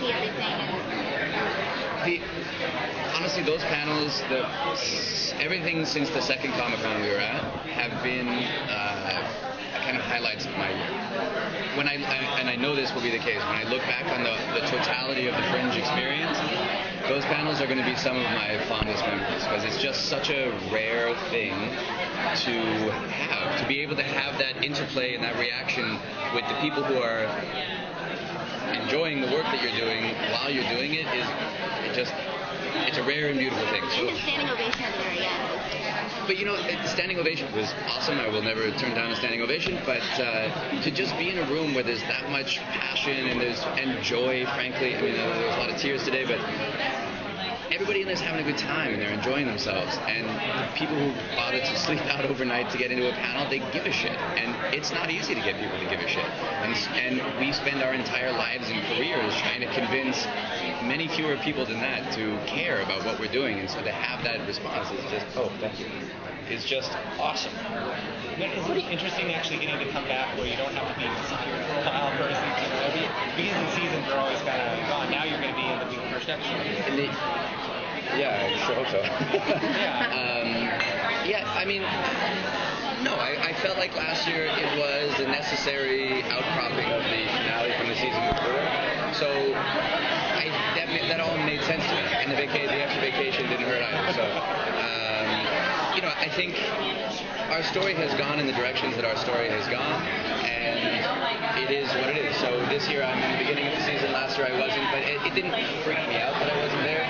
see everything. Honestly, those panels, everything since the second Comic-Con we were at, have been kind of highlights of my year. And I know this will be the case, when I look back on the totality of the Fringe experience, those panels are going to be some of my fondest memories, because it's just such a rare thing to be able to have that interplay and that reaction with the people who are enjoying the work that you're doing while you're doing it. It's a rare and beautiful thing. And the standing ovation at the very end. But the standing ovation was awesome. I will never turn down a standing ovation. But to just be in a room where there's that much passion and joy, frankly. I mean, there was a lot of tears today, but everybody in there's having a good time and they're enjoying themselves. And the people who bother to sleep out overnight to get into a panel, they give a shit. And it's not easy to get people to give a shit. And we spend our entire lives and careers trying to convince many fewer people than that to care about what we're doing. And so to have that response is just, thank you. It's just awesome. It's pretty interesting actually getting to come back where you don't have to be secure for a while versus, beginning of the seasons are always kind of gone. Now you're going to be in the big first action. Yeah, I sure hope so. Yeah. I mean, no, I felt like last year it was a necessary outcropping of the finale from the season before. So that all made sense to me. And the extra vacation didn't hurt either. So, I think our story has gone in the directions that our story has gone, and it is what it is. So this year I'm in the beginning of the season, last year I wasn't, but it didn't freak me out that I wasn't there.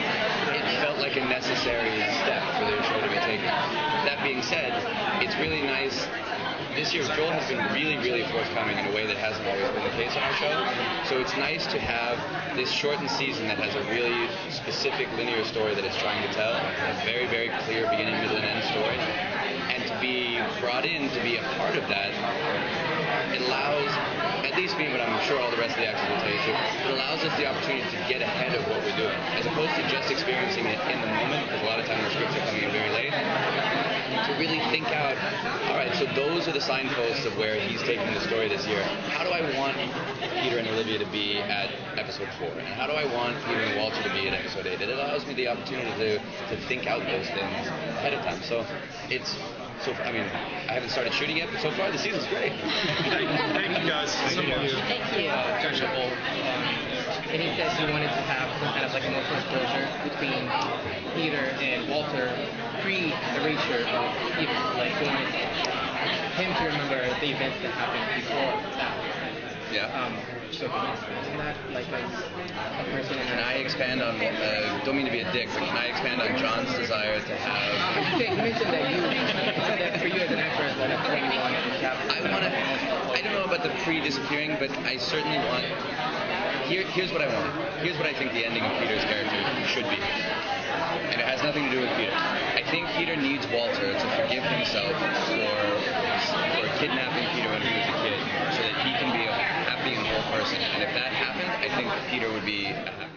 It felt like a necessary step for the show to be taken. That being said, it's really nice. This year, Joel has been really, really forthcoming in a way that hasn't always been the case on our show. So it's nice to have this shortened season that has a really specific linear story that it's trying to tell, a very, very clear beginning, middle, and end story. And to be brought in to be a part of that, it allows, at least me, but I'm sure all the rest of the actors will tell you too, it allows us the opportunity to get ahead of what we're doing, as opposed to just experiencing it in the moment, because a lot of times the scripts are coming in very late. To really think out, all right, so those are the signposts of where he's taking the story this year. How do I want Peter and Olivia to be at episode 4? And how do I want Peter and Walter to be at episode 8? It allows me the opportunity to think out those things ahead of time. So I haven't started shooting yet, but so far the season's great. Thank you guys. Thank you. Josh Apple, and he said he wanted to have some kind of like emotional exposure between Peter and Walter pre-erasure of Peter. Like he wanted him to remember the events that happened before that. Yeah. So can you expand on that, like as a person? Can I expand on, don't mean to be a dick, but can I expand on John's desire to have... You mentioned that for you as an actor, that's what you want to capture. I don't know about the pre-disappearing, but I certainly want... Here's what I want. Here's what I think the ending of Peter's character should be. And it has nothing to do with Peter. I think Peter needs Walter to forgive himself for kidnapping Peter when he was a kid, so that he can be a happy and whole person. And if that happened, I think Peter would be a happy